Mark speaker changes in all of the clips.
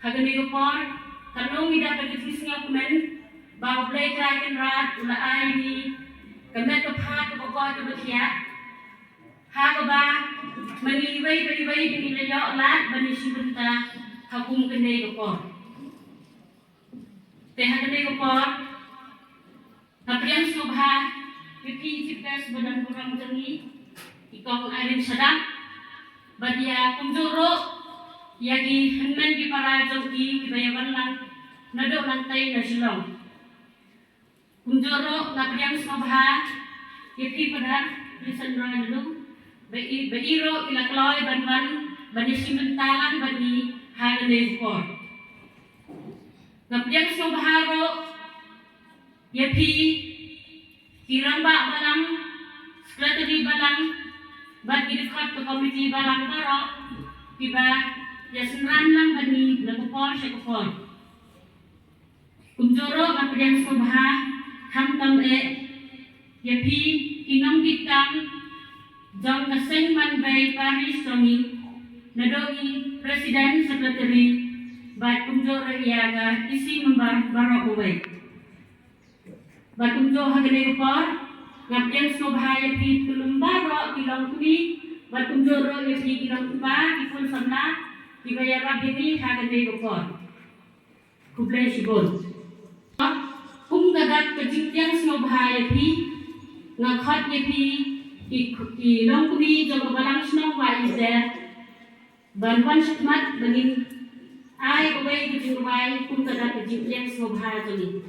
Speaker 1: Hagani gopor, kanong ida pagkis nga kumen, bago play kraken rat, ula ay ni, kamet kapha kapagod kapagya, hagaba, maniway dinilayo lat, banisibunta, hakum kanay gopor. Te hagani gopor, napriyang subha, pipi cikas badan kurang jangi, ikong arin sadang, badia kumjuro, yagi henmen di para jogi kibayawan lang nado lantai na silong. Kumjoro napriyang subha, yaki pada lisan rana dulu, beiro ilakloy banwan bani simentalan bani hagane gopor. Napriyang subha ro, yaki kirang ba balang, sekretari balang, bat gidikot ke komiti balang baro, tiba ya senran lang bani nagupor siya kupor. Kumjoro napriyang subha, hamtam yapi kinong kitang jong kaseng manbay Paris Tongi, nadogi Presiden Sekretari, bat kumjoro iyaga isi membar baro uway. Bat kumjoro hagane kupor, napriyang subha yapi tulumbaro kilang kuni, bat kumjoro yapi kilang kupa, kipun samla, Ibaya rabini hagane gopor. Kublay sibol. Kung gagat kajingtyang snobhaya pi, ngakhat niya pi, ilong kubi jong kabalang snong waiser, banwan syakmat bangin ay uway kajingway kung gagat kajingtyang snobhaya joni.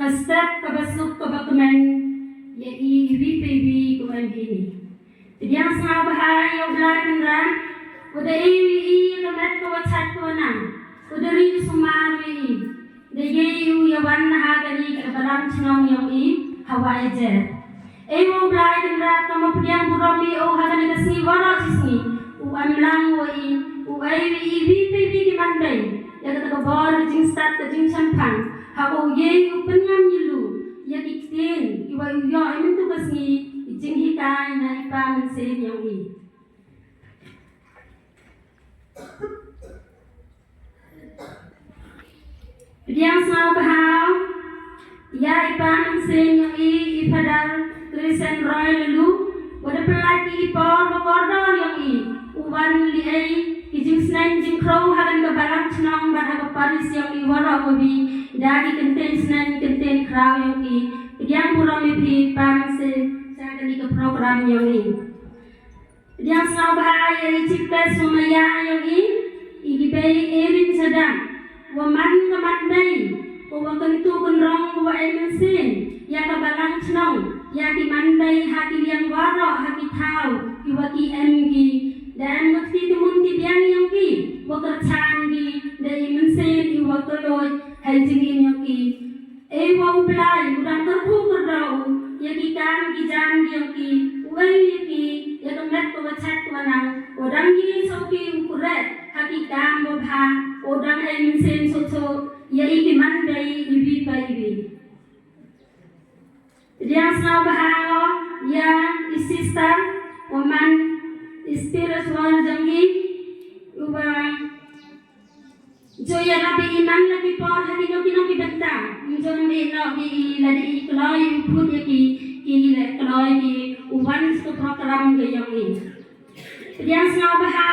Speaker 1: Kastat kabasuk kabakman ya IBPB kuman gini. Tidiang sama bahaya yang belakang ran, udah iwi kemet kawat kuanang, udah ri sumari, daya ya warna hagani kebaran cenong yang hawa aja. Ewo belakang ran kamu pediang burami hagani kesini warak sini, amlang IBPB kimandai, ya kata kabar jing start ke jing sampang. Hawa ye upenyam yilu ya kitin iwa yo emin tu kasni jing hikai na ipa mensen yang i diang sama bahau ya ipa mensen yang i ipadal tulisan roy lalu wada pelaki ipor bakordor yang i uban li ai kijing snain jing crow hagan ka barang cenong ban haga paris yang i wara wabi dari kenten senan kenten kraw yang i yang burang ipi pamse saya kali ke program yang i yang sama bahaya cipta sumaya yang i bay erin sedang waman kaman bay wa kentu kenrong wa emensin ya ka balang cenong ya ki mandai haki yang waro haki tau iwa ki emgi dan mesti temunti biang yang ki wa kerchan gi dai mensin iwa keloi hajing yang ki ewa ublai udang terku kerdau ya ki kan ki jam yang ki uai ki ya kemet ko chat wanang udang ki soki ukuret haki kam bha udang emensin soso ya iki mandai ibi ibi dia sabaha ya isista woman spiritual jangi uba joya nabi iman lagi por hati no ki benta jom me no ki ladi kloi put ya ki le kloi ki uban sto program ge jangi dia sabaha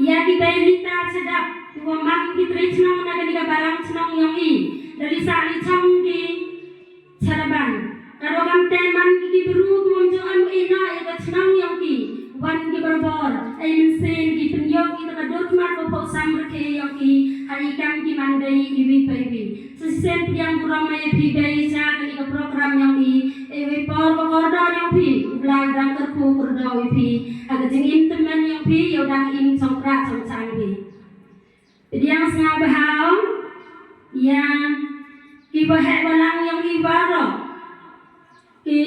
Speaker 1: ya ki bailita sedap woman ki trisno na ga barang senong yangi dari sali chong ki saraban kalau kan teman kiki beru muncul anu ina ega senang yang ki wan ki berbor ai mensen ki penyok kita kador mar ko samr ke yang ki hari kam ki mandai iwi paiwi sesen yang ramai pi dai sa ki program yang ki ewi por ko dor yang pi ulang dang terku kerdau pi aga jing teman yang pi yo dang im songkra songcang pi jadi yang senang bahau yang ki bahek balang yang ibaro ki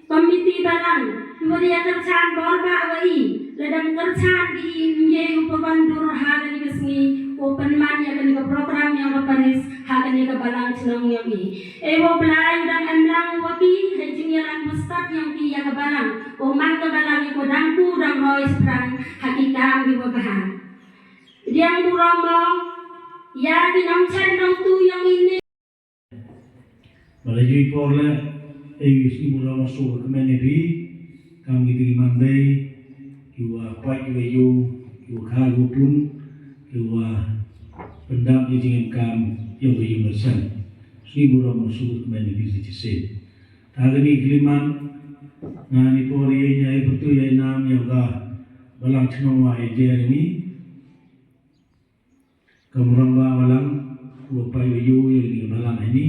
Speaker 1: komiti balang kemudian kerjaan borba wai ledang kerjaan di ye upabandur hagan ni kesni open man ya kan program yang paris hagan ni balang senang yang i ewo belai dan endang wati hajing yang mustad yang ki ya balang o man ke balang ko dangku dang roy sprang hakikam di wabahan yang buramo ya di namchan nang tu yang ini
Speaker 2: Malajui porla si mula masuk ke menebi kami diri mandai kiwa pai kiwa kiwa kagu pun kiwa pendam di dengan kam yang beri mersan si mula masuk ke menebi sisi hari ni kiliman ngani pori nya betul ya nam yang ga balang cenong dia ini kamurang ba balang kiwa pai yang di balang ini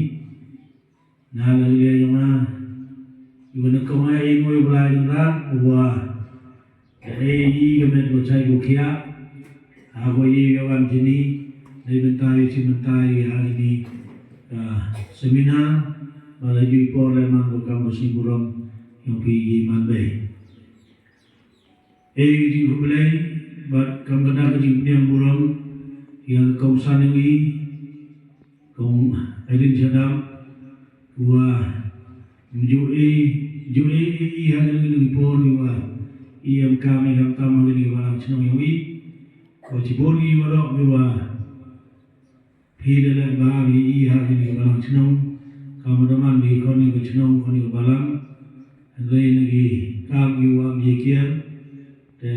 Speaker 2: nala dia yang Iwan kemarin mau belajar bahwa dari kemen bocai bukia, aku ini kawan sini dari bentai hari ini seminar melalui poleman kampus Simburong yang pergi Mandai. Di Hubei, buat kampung yang Burong yang kawasan ini, kaum Aidin Sedap, Juli hang ni pon ni wa iam kami kam tam ni wa chnong yi ko chi bon ni wa ni wa phi de la ba bi ha ni wa chnong kam da man ni ko ni chnong ko ni ba lam dei ni kam yu wa mi kia de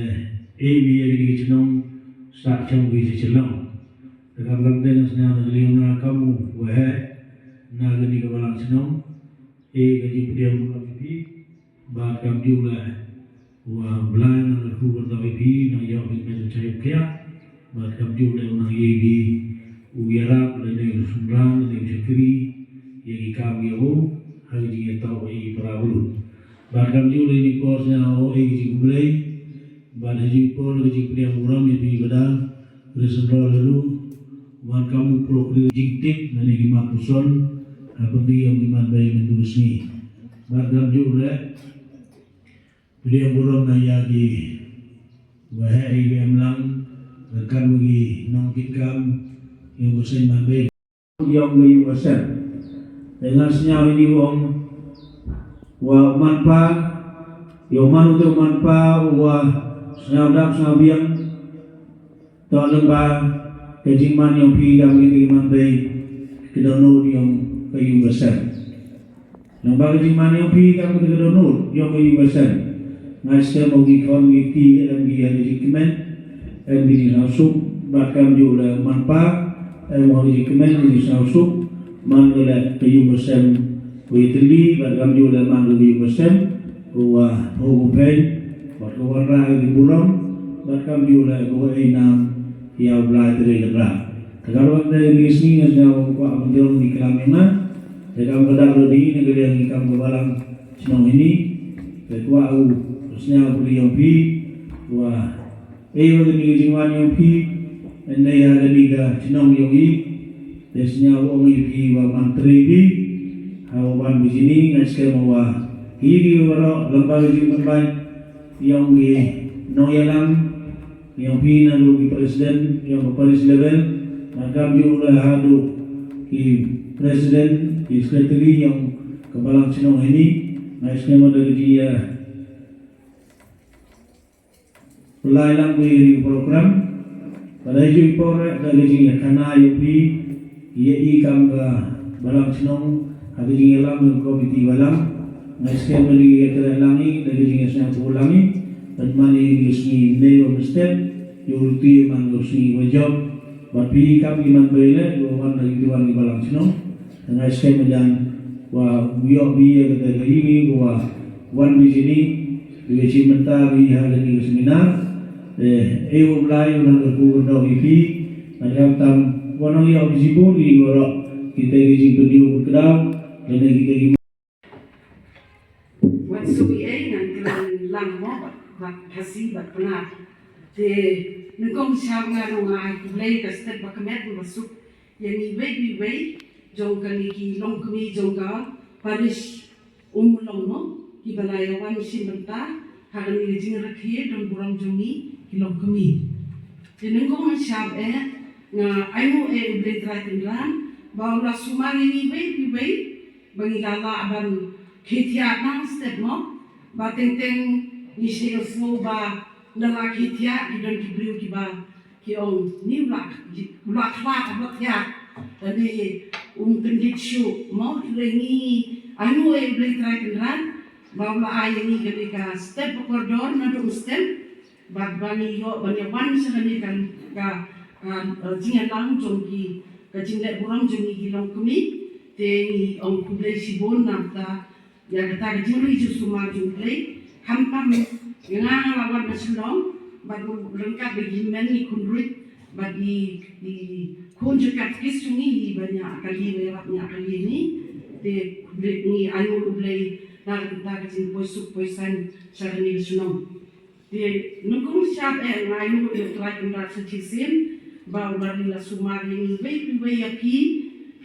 Speaker 2: e bi ni chnong sa chong bi chi chlong da kam lam de na li na kamu wa ha na ga ni ga ba chnong e ga ji pdiam ko bi ba kam ju la wa blan na ku ba bi na ya bi me chai kya ba kam ju le na ye bi u yara le ne sumran le chakri ye ki kam ye ho ha ji ta o i pra bu ba kam ju le ni ko sa o e ji ku le ba le ji ko le ji pdiam uram ye bi bada le sumra le lu wan kamu pro ji tik na ni ma puson apa dia yang diman bayi menulis ni bagam juga beliau burung naya di wahai yang lang rekan bagi nongkikam yang bersih bayi yang bayi besar dengan senyap ini wong wa manpa yoman untuk manpa wa senyap dak senyap yang tak lembah kejiman yang pi kami diman bayi kedono yang kayu besar. Nang bagi mana yang pi kamu tegak donor yang kayu besar. Ngasih mau gikon giti dan dia dikimen, dan dia nasuk bahkan juga manpa, mau dikimen dia nasuk manggil kayu besar. Kuiteli bahkan juga manggil kayu besar. Gua hukum bahkan warna di buram bahkan juga gua enam yang belajar derah. Kalau dari sini ada apa yang di kelamina, dalam kedar di negeri yang ikam kebalang senang ini, ketua au terusnya beli yang pi, wah, bagi jiwan yang pi, anda yang ada di senang yang ini, terusnya orang yang pi wah mantri pi, hawan di sini ngasih wah, kiri wara lembaga jiwan yang di noyalam, yang pi nalu presiden yang Paris level. Agam juga hadu ki presiden ki sekretari yang kebalang senang ini naskah dari dia pelayanan di program pada itu program dari dia karena yupi ia ikam ke balang senang ada dia lam komiti balang naskah dari dia langi dari dia senang ulangi dan mani disini neo mesti yupi mangusi wajib Bapi kami man bela luan dari tuan di balang senong dengan skema dan wa biok biya kata ini wa wan di sini di cimenta bi hal di seminar eu mulai nang ku ndo ipi ada tam wanang ya di sibu di ora kita di sibu di berkedau dan kita di
Speaker 1: wan subi nang lang mo bat hasi bat penat te nengkong siang ngaru ngai kulai kastet bakamet masuk yang iwe jong kali ki long kami jong ka Paris long no ki balayawan simenta hagan ni jing rakhe dong burang jongi ki long kami nengkong siang nga ayu ble tratindran baula sumari iwe bagi lala aban khetiat nang step no ba teng ni sel ba nalaki tiak di dan kibriu kiba ki ong ni ulak ulak tiak tadi tendit syu mau lengi anu beli trai kenran bawa ayah ni ketika step koridor nado step bag bani yo bani wan sehani kan ka jingan lang jongki ka jingle burang jongi gilong kemi te ni ong kublai sibon namta ya kata juri ju suma jumplai hampam yang lawan nasional baru lengkap bagi meni kunduit bagi di kunjukat kisungi banyak kali lewatnya kali ini de ni ayu ulai nak kita kecil poisuk poisan sarani nasional de nunggu siap ayu ulai kita secisin baru dari la sumari ni wei api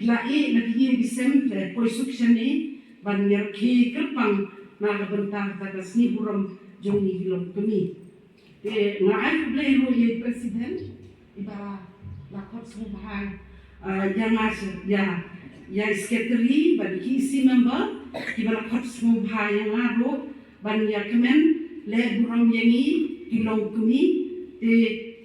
Speaker 1: lai lagi disem poisuk seni banyak ki kerpang nak bentar tak seni buram jongi gilong kami. Ngai ulai lo ye presiden iba lakot sembahan yang ya sekretari bagi isi member
Speaker 3: ki bala khot smu bha yang aro ban ya kemen le buram yangi ki long kumi te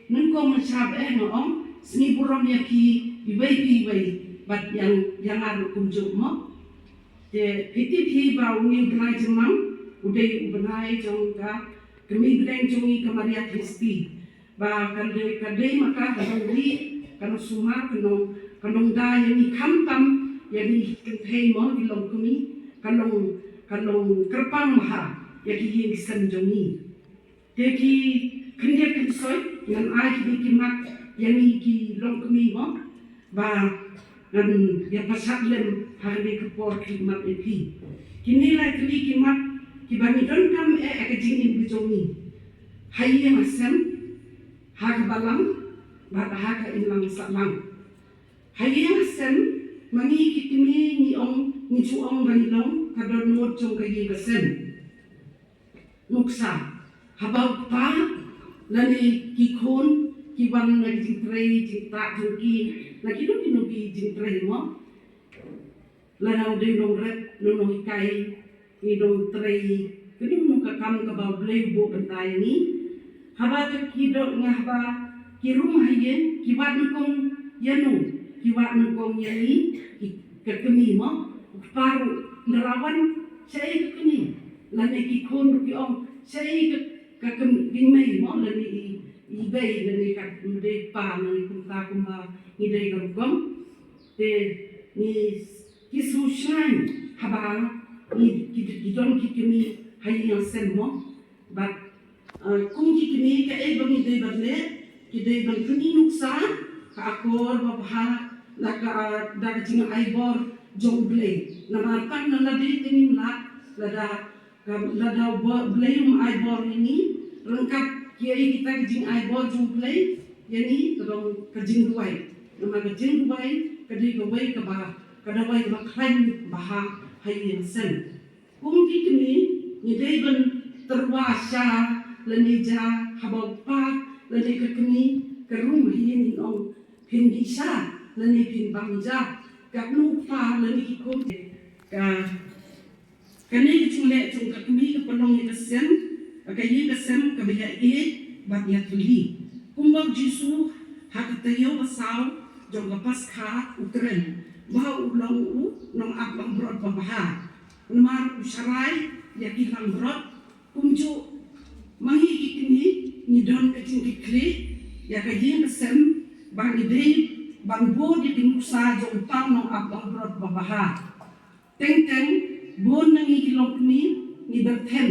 Speaker 3: nun ko masab no om sni buram ya ki ibai bat yang aro kumjuk mo te piti ba uni benai jemang udai benai jong ka kami bedeng jongi kamaria Kristi ba kadai maka kadai kanu sumar kanong da yang ikamtam yang ikentay mo di long kumi kanong kerpang maha yang yang sanjongi teki kendir kensoy yang ay kimat yang iki long kumi mo ba dan ya pasat lem hari kepor kimat epi kini lai kli kimat kibani don kam ekajingin bijongi haye masem hag balang ba haga inlang salang haye masem mangi kitimi ni chu ong banilong kadon mod jong kayi kasem nuksa habau pa lani kikon kiwan na jingtrei jingta jongki na kinuki jingtrei mo lanau de nong ret nono hikai ni dong trei kini nung kakam kabau blei bo bentai ni haba ke kidok ngahba kirum haye kiwat nukong yanu kiwat nukong yani kekemi mo paru nerawan saya kekeni lani kikon ki ong saya kekemi mo lani ibai lani kat mde pa lani kumta kumba idai garugom te ni kisu shine haba ni kidon kikemi hayi yang semmo bat kum kikemi ka e bangi dei badle kidei ban kuni nuksa ka akor babha laka daga jinga aibor jongle namarkan naladi tinim lada blame aibor ini rengkap kiai kita jing aibor jongle yani kadang kajing duai nama kajing duai kadai gawai kaba kadawai maklain baha hayi sen kum kikini ni dei ban terwasa leneja habau pa lene kekeni kerum hiin ong pindisa lene pin bangja kapnu pa lene kikon ka kani chule chung kakmi kapalong ni kasem akayi kasem kabaya bat ya tuli kumbang jisu hakatayo basaw jong kapas kha ukren ba ulang nong abang brod babaha numar usharai yakilang brod kumju mangi kikini ni don kacing kikli ya kaji mesem bang ide bang bo di timusa jong tang nong abang brod babaha teng bon nangi kilok ni berten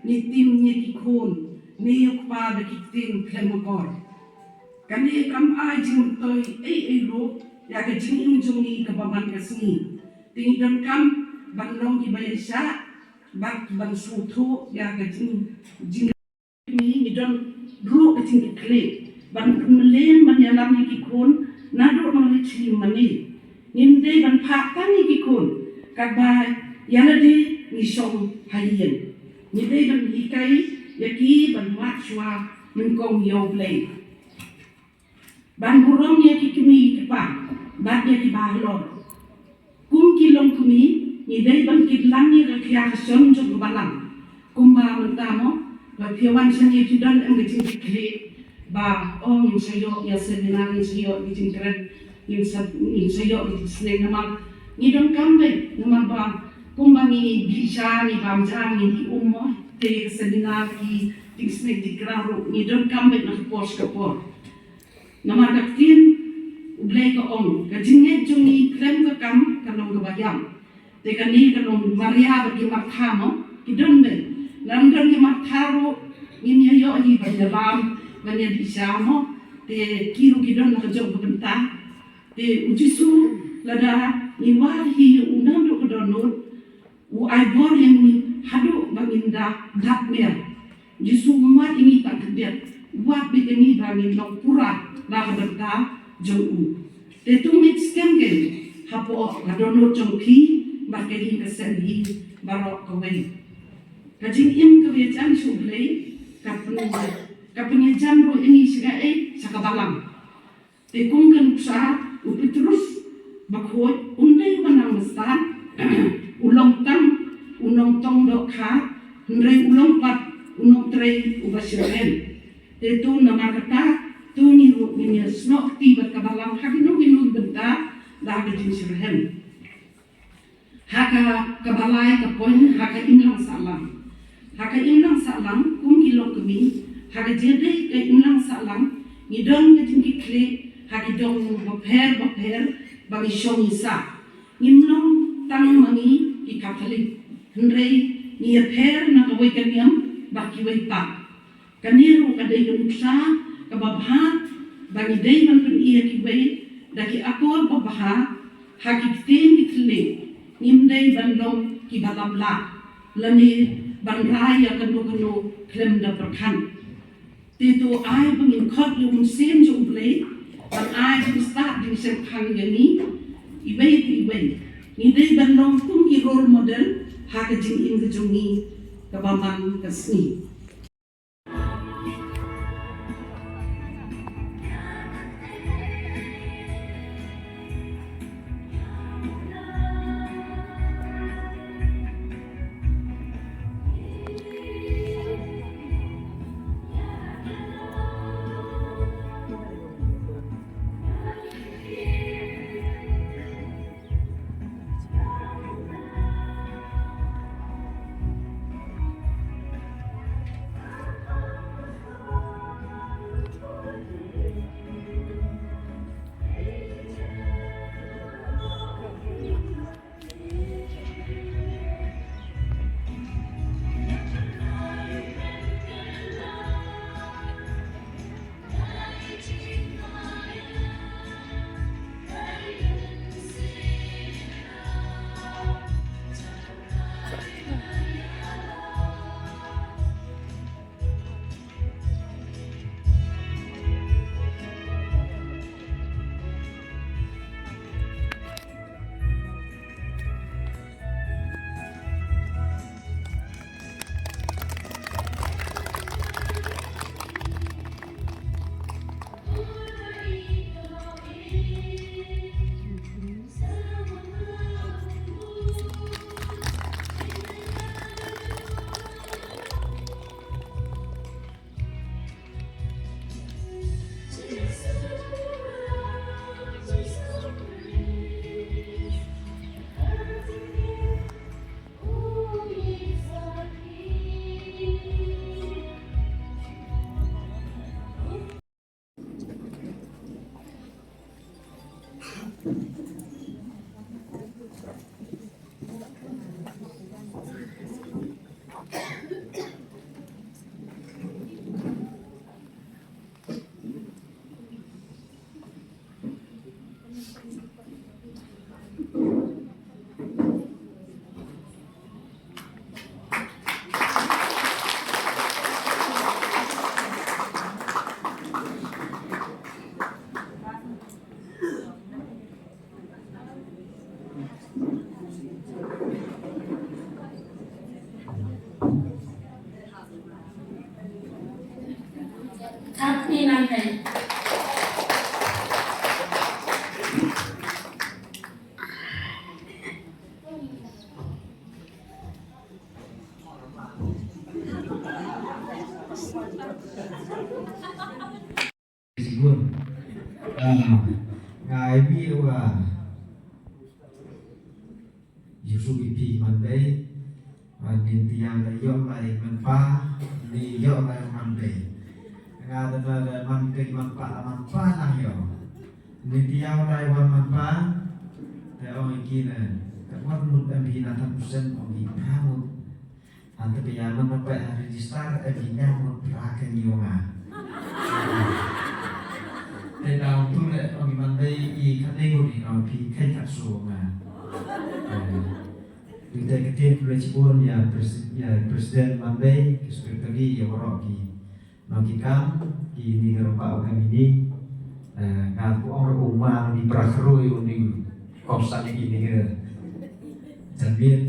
Speaker 3: ni tim ni kikon ni yukpa da kitin klemokor kani kam ai jing toy lo ya kajing jong ni kababan kasni ting don kam bang long ibayasa bang sutu ya kajing jing ni don dulu kecing kekle ban kemelen ban yalam ni kikun nado nang lichi mani nimde ban paktan ni kikun kabai yalade ni song hayen ni de ban hikai yaki ban matchwa nungkong yoblei ban burong ya kikumi kepa bat ya kibalor kum kilong kumi ni de ban kitlang ni rakyat son jong balang kumba mentamo Piawan seni tidak engkau kiri ba yang sayo ya seminar yang sayo di jingkren yang sayo di seneng nama ni dong kambe nama ba kumbangi bisa ni bamjang ni ummo te seminar di seneng di kraru ni dong kambe na kapor nama daktin ublay ka kajinget jungi krem ka kam kanong kabayam te kani kanong Maria bagi makhamo kidon be London ni mataro ini yo ni bandalam banya disamo te kiru kidon na jog benta te ujisu lada ni wahi unando kodonot u aibor yang ni hadu banginda dakmer jisu mat ini tak kedet wat begini bangin long pura la benta jogu te tumit skemgen hapo kadonot jongki bakeli kesendi barok kawai kajing im kebiasaan sublei kapunya jamro ini segai sakabalang tekungkan usaha upi terus bakhot undai manang mestan ulong tang unong tong dok kha ndrei ulong pat unong trei ubasirhen te tu namakata tu ni ru binya snok ti berkabalang hakinu inu benta da ga jin sirhen haka kabalai ka poin haka imlang salam kum kilok kemi haka jede ka imlang salam ni dong ka jin kle haka dong bapher bagi shong isa nimnong tang mangi ki Catholic ndrei ni pher na ka wai kanyam baki wai pa kaniru ka dei ka ka babha bagi dei man pun iya ki wai daki akor babha haki tin kitle nimdei bandong ki babla lani banraya kanu klem da berkan titu ai bangin khot yung sem jo ble ban ai jim start jim sem kan yani ibai ni dei bandong kum ki role model haka jing in gejungi kabaman kasni
Speaker 1: Katni nanti.
Speaker 4: Sigur, ngài biết là Yusuf ipi man bay, niềm tiang là dọn lại man pa, ni dọn lại man bay, ngài đã là man cây man pa năng hiểu, niềm tiang lại man pa,แต่orang kini, kalau mud ambil nanti persen orang kamu, nanti biar man sampai register, ambilnya mud perakan nyonga. Để đầu tôi lại ông mình đây y khát đi thì ông thì khai thác số mà từ đây cái tên Presiden Presiden Mandai Sekretari ya orang ki nongkikam ki ni gerapa kami ini ngaku orang rumah di Prakeroi di kawasan ini Jambil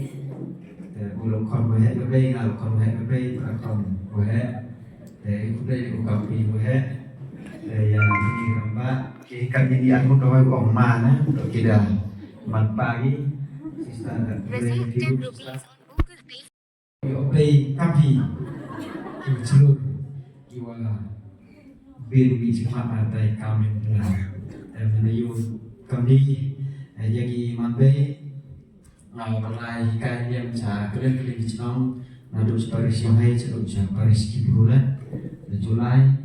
Speaker 4: ulung kon bohe bebe ngalu kon bohe bebe prakon bohe itu dari ukap pi bohe yang ini gambar kami di angkut doa kong mana untuk kita pagi
Speaker 5: Receive 10 rupees on Google Pay
Speaker 4: đây các vị kiu chulu kiu biru bi cepat atai kami pulang menuju kami jadi mambe balai hikai dia macam keren-keren di Cina nadu Paris yang hai cakap Paris kibulan Julai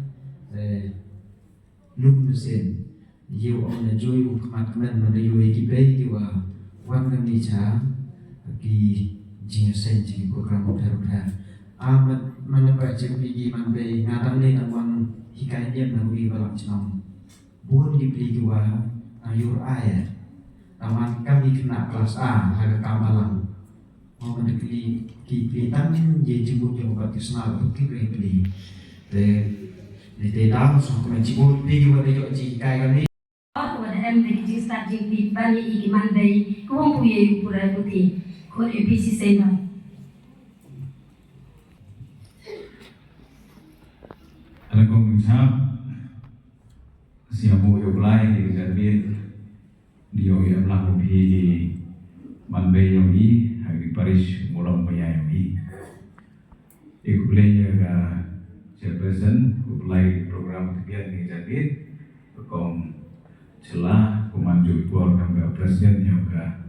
Speaker 4: lum sen you on the joy kematmen menuju hikai kiwa wan kami cah di jinsen di program hotel amat menebar cekli mambe ngadang ni nawang hikai dia menuju balap Cina buat dibeli kiwa ayur ayat Taman kami kena kelas A harga kamalang mau mendekli kipli tamin je jemput yang obat kesal kipli beli de dalam sama jemput di juga de jok jikai kami
Speaker 5: Waktu ada MD di start di bani iki mandai kuang puye pura putih kon EPC sena
Speaker 6: Assalamualaikum siamu yo blai di jadi Dio yang melakukan di Manbei yang ini hari Paris mulam yang ini. Ikutnya ke chairperson, ikutlah program kegiatan yang jadi, berkom celah pemandu keluarga ke presiden yang ke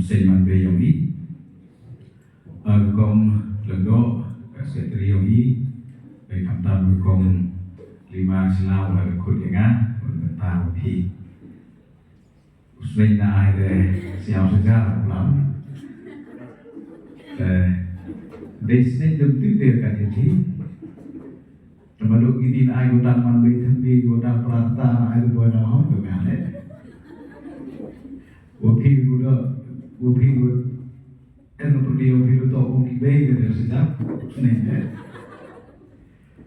Speaker 6: Sen Manbei yang ini, berkom lego ke sekretari yang ini, berkamtan berkom 5 celah oleh ikut dengan bertahun ini. Usai naik deh siapa saja pulang. Desnya jam 3 kan jadi. Termasuk ini naik udah mandi tembi udah perata naik udah mau ke mana? Wakil udah kan untuk dia wakil itu orang kibai dari sejak nih.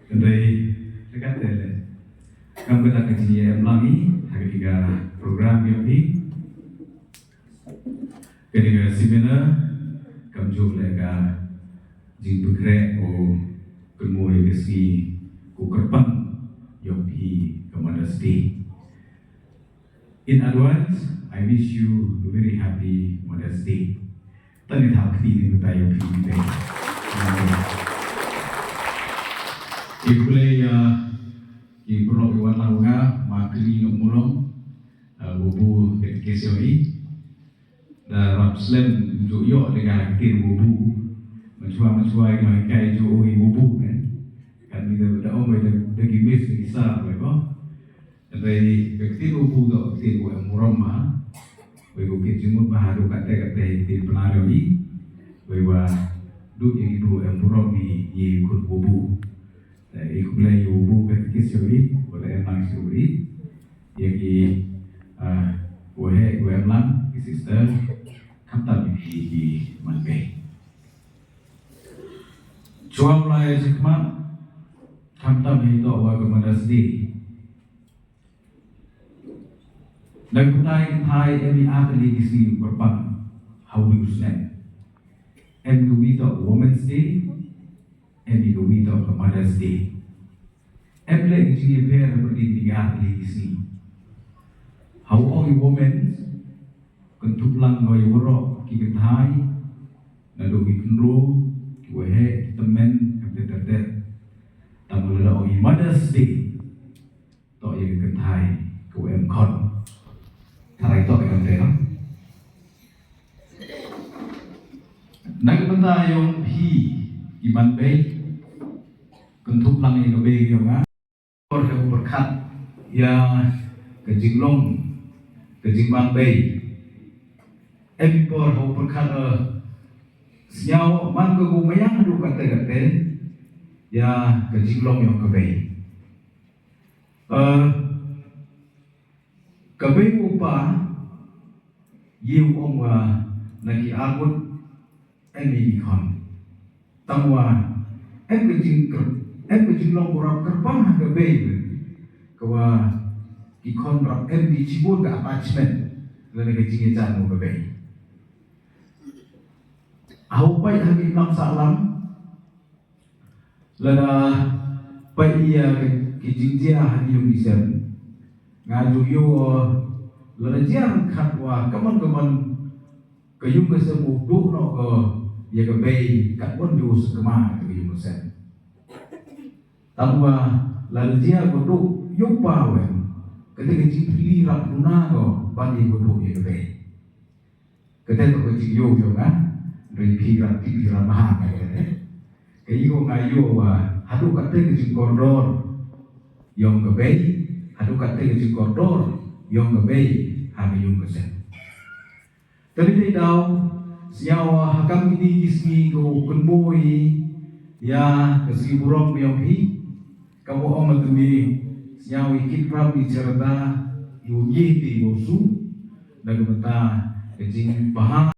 Speaker 6: Kendai dekat deh. Kamu kita kajian lagi hari 3 program yang ini. Ketika seminar kami juga jin bergerak kemuai besi kukerpan yang di Modesty. In advance, I wish you a very happy Modesty. Tanya tak kini kita yang pilih. Ikulai ikulai iwan launga makli nomulong bubu edukasi dan Rapslen untuk yok dengan kir bubu mencuai yang kai jo bubu kan kita dah omai dah gibis besar lepas dari kir bubu tu kir buat murama bagi kita jumut baharu kata kir penari bahwa duk yang ibu yang muram ni ikut bubu ikut belai bubu ketika suri boleh emang suri yang gue emang sister kamtam di Manbei. Cuam lai sekmat kamtam itu awak kepada sedih. Dan kutai emi atli di sini berpang hawi usnen. Emi kuwita Women's Day, emi kuwita Mother's Day. Emi lagi sini per seperti 3 atli di sini. How all women kentuplang goi worok kigetai nado kikenro kiwehe temen kempeter tamula oi Mother's Day to ye ketai kuem kon tarai to kan tera nang benda yang hi iman bei kentuplang ye be yo nga or ke berkat ya kejinglong kejingman bei Empor ho perkara siau man ke gumayang du kata ya kejinglong yang kebei kebei upa yiu omwa nagi agut emi ikon tangwa kejinglong kurang kerbang kebei kawa ikon rap emi cibun ke attachment lene kejingnya janu kebei Aku pai hari enam salam, lada pai ia kijinjia hari yang bisa ngaju yo lada jiang katwa kaman keyung kesemu duh no ke ya ke bay kat pun ju sekema ke yu sen tanpa lalu dia bodoh yupa wen ketika cipli rap luna ko bagi bodoh ya ke bay ketika ko cip yo kan dari pikiran pikiran mahal ke yu ngayo wa hadu kate ke kondor yang ke bay hadu kate ke kondor yang ke bay ha yu ke sen tadi tahu siawa hakam ini gismi ko kunboy ya kasi burong yang pi kamu om tumi siawa ikit ram di cerita yuji di bosu dan mata kecing bahang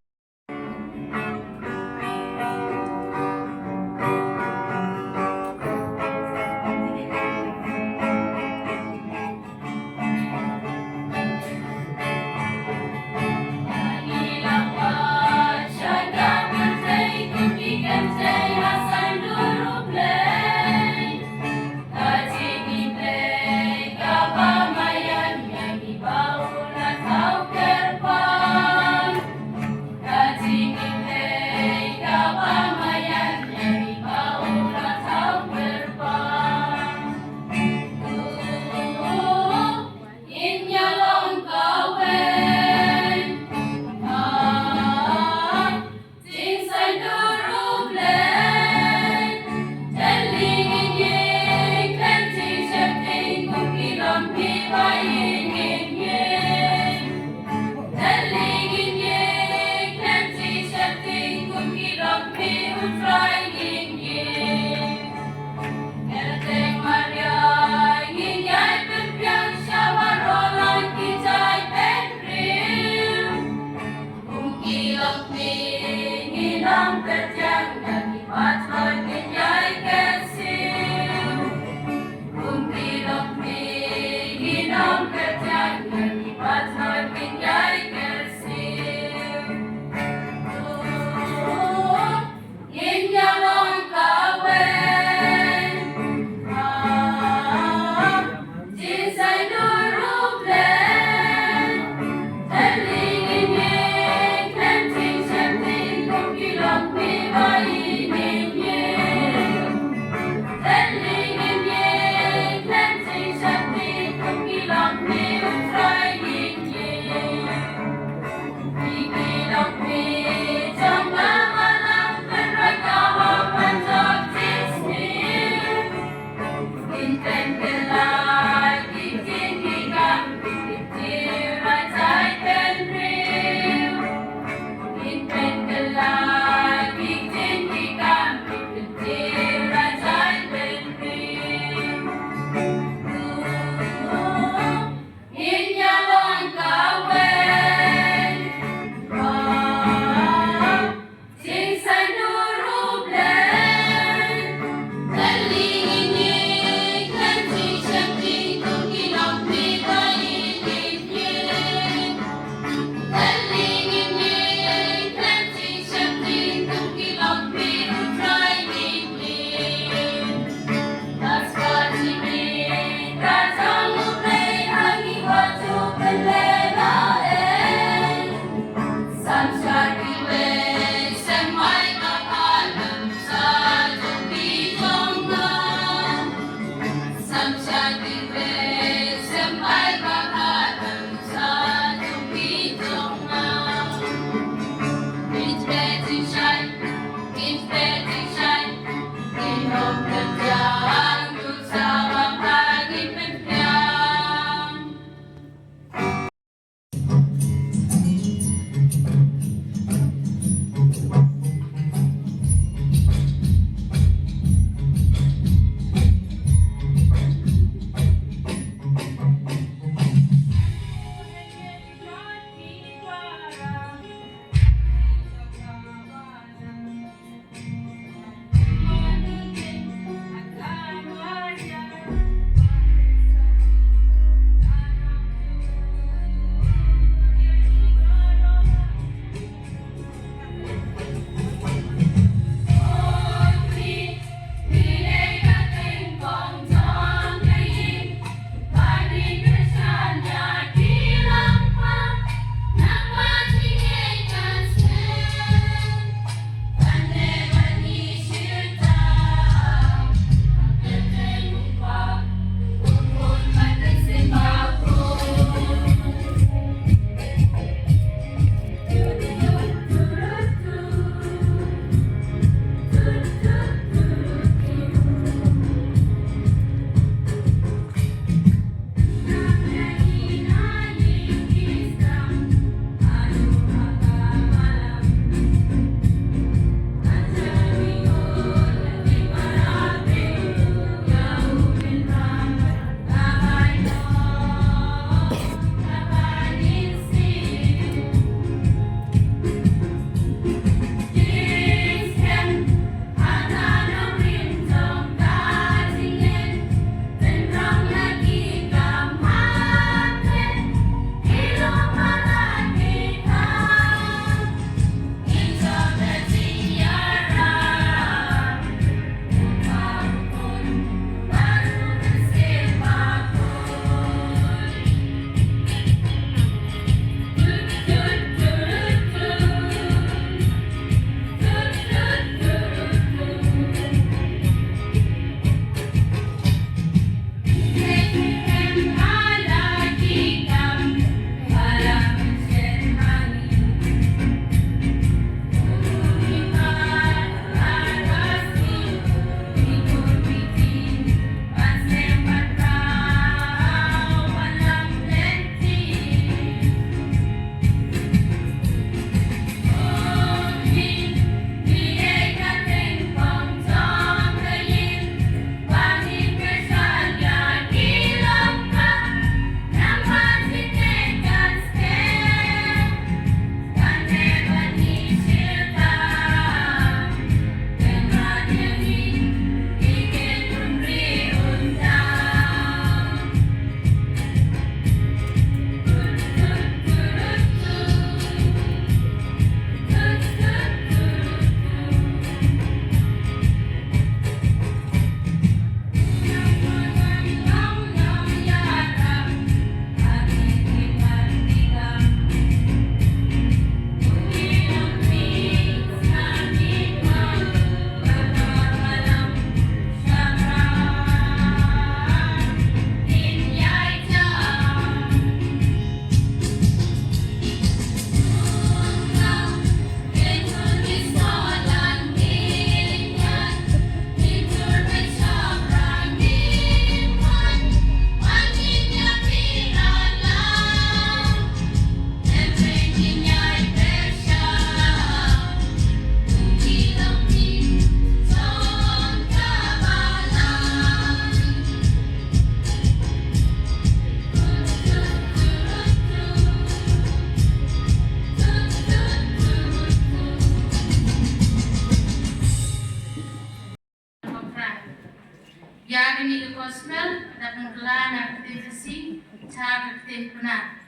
Speaker 7: Ya ini ke gospel dan kelana aktivasi cara tempena.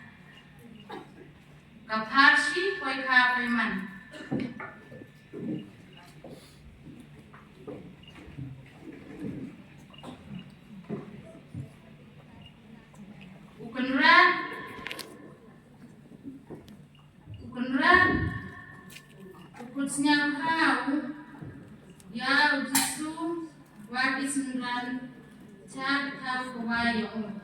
Speaker 7: Kaparsi koi kapeman. Ukunra ukutsnya kau ya ujisu wadi sembilan cat kau kawayo.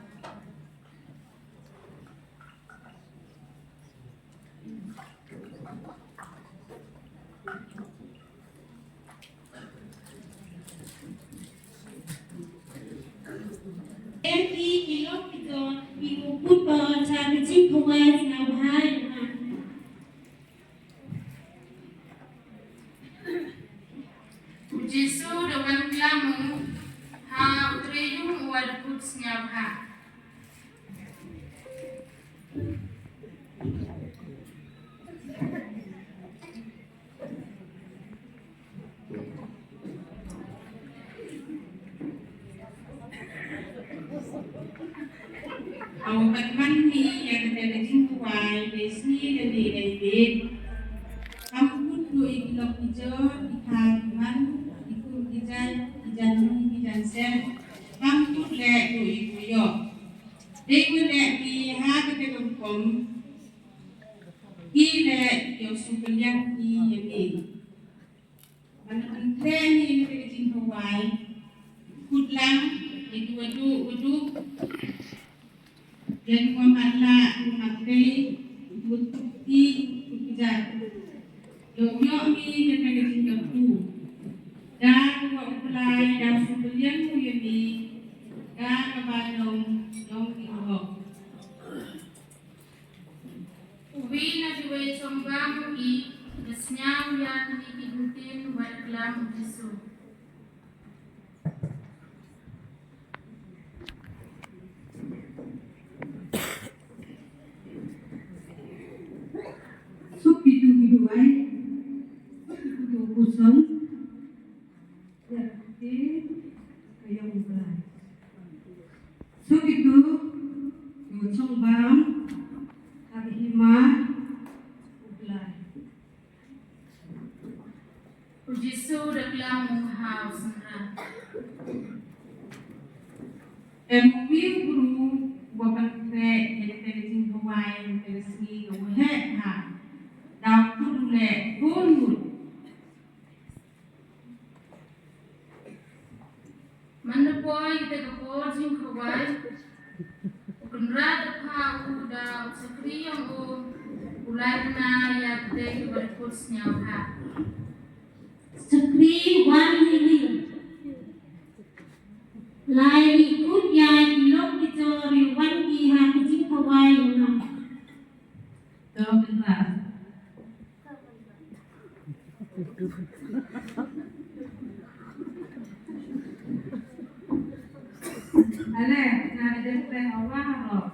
Speaker 8: Every kilometer we will put on championship points now high.
Speaker 7: Ujisu dengan kamu ha utreyung wad putsnya ha.
Speaker 3: Ang pagmandi yang terjadi kuai desi dan di David, kamu pun dua ikilok hijau, ikan ikut ijan sen, kamu pun lek dua ikuyo. Dewi lek di hati kelompok, lek yang supeliang ini. Mana ini terjadi kuai, kudlang itu wadu. Dan memala memakai bukti kerja. Yomyo ni dengan tinggal tu. Dan wakilai dan sebelum ini dan kebanyakan yang itu.
Speaker 7: Ubi na diwe sombang i kesnyam yang dikidutin waklam Yesus.
Speaker 8: Kuson ya kayak mulai so itu yung songbam hari hima mulai
Speaker 7: Yesus reklam house na.
Speaker 3: Mungkin guru bukan kre jadi terjadi kuai tersi kuai ha. Dah pun le pun.
Speaker 7: Mana boy kita kepojing kawai, kunrad pau da sekri yang ulai na ya te berkursnya ha.
Speaker 8: Sekri wan ini lai ikut ya kilok dicori wan kiha kucing kawai yang
Speaker 3: Tahu benar. Ale, na ada teh awal loh.